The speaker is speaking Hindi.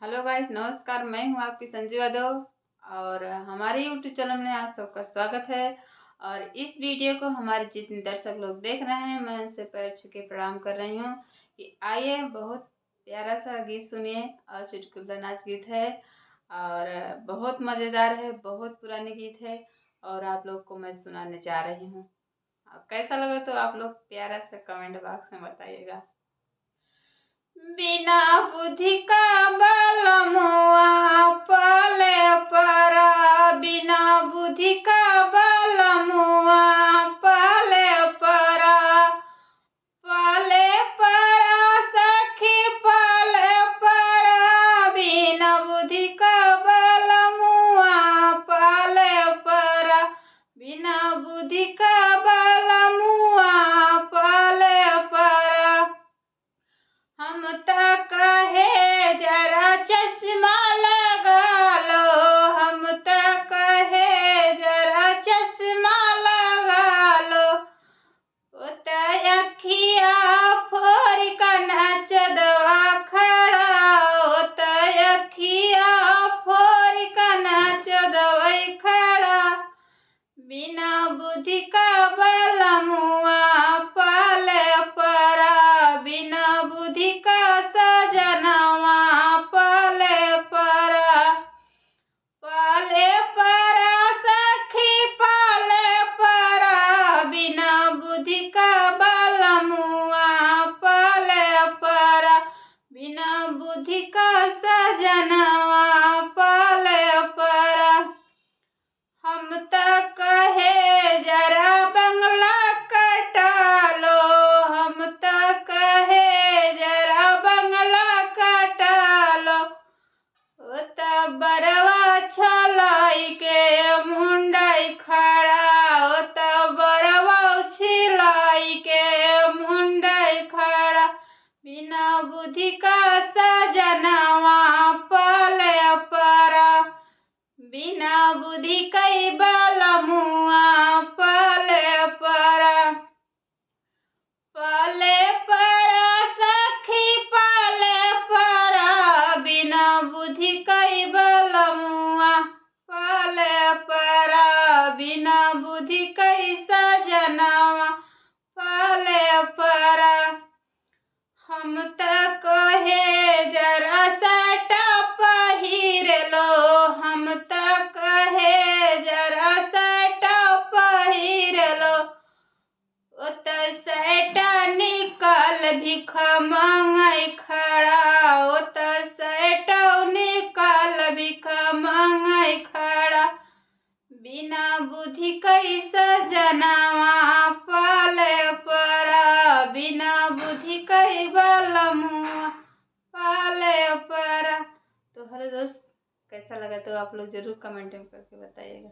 हेलो गाइस, नमस्कार। मैं हूं आपकी संजू यादव और हमारे यूट्यूब चैनल में आप सबका स्वागत है। और इस वीडियो को हमारे जितने दर्शक लोग देख रहे हैं, मैं उनसे पैर छू के प्रणाम कर रही हूं कि आइए बहुत प्यारा सा गीत सुनिए। और चुटकुला नाच गीत है और बहुत मज़ेदार है, बहुत पुराने गीत है और आप लोग को मैं सुनाने जा रही हूँ। कैसा लगा तो आप लोग प्यारा सा कमेंट बॉक्स में बताइएगा। बिना बुद्धि का बल मुआ पाले परा, बिना बुद्धि का बल मुआ पाले परा, पाले परा सखी पाले परा, बिना बुद्धि का बल मुआ पाले परा, बिना बुद्धि का बल मुआ पाले परा। हम तक कहे जरा चश्मा लगा लो, हम तक कहे जरा चश्मा लगा लो, अखिया फोर कनच दवा खड़ा, अखिया फोर कनच दवाई खड़ा, बिना बुद्धि का बल मुआ पाले परा, बिना बुद्धि का सजनवा पाले परा, पाले परा सखी पाले परा, बिना बुद्धि का बल मुआ पाले परा, बिना बुद्धि का सजनवा पाले परा। हम तक कहे जरा बंगला कटा लो, हम तक कहे जरा बंगला कटा लो, बरवा छलाई के मुंडई खड़ा, बरवा छिलाई के मुंडई खड़ा, बिना बुद्धि का सजनवा पाले परा, बिना बुद्धि कई बल मुआ पाले परा, पाले परा सखी पाले परा, बिना बुद्धि कई बल मुआ पाले परा, बिना बुद्धि कई सजनवा पाले परा। हम तक कहे जरा सटा पहिर लो, हम तक कहे जरा सटा पहिर लो, सैटा निकल भिख मांगई खड़ा, सैटा निकल भिख मांगई खड़ा, बिना बुद्धि कई सजनवा पाले परा, बिना बुद्धि कई बल मुआ पाले परा। तो हेलो दोस्त, कैसा लगा तो आप लोग जरूर कमेंट में करके बताइएगा।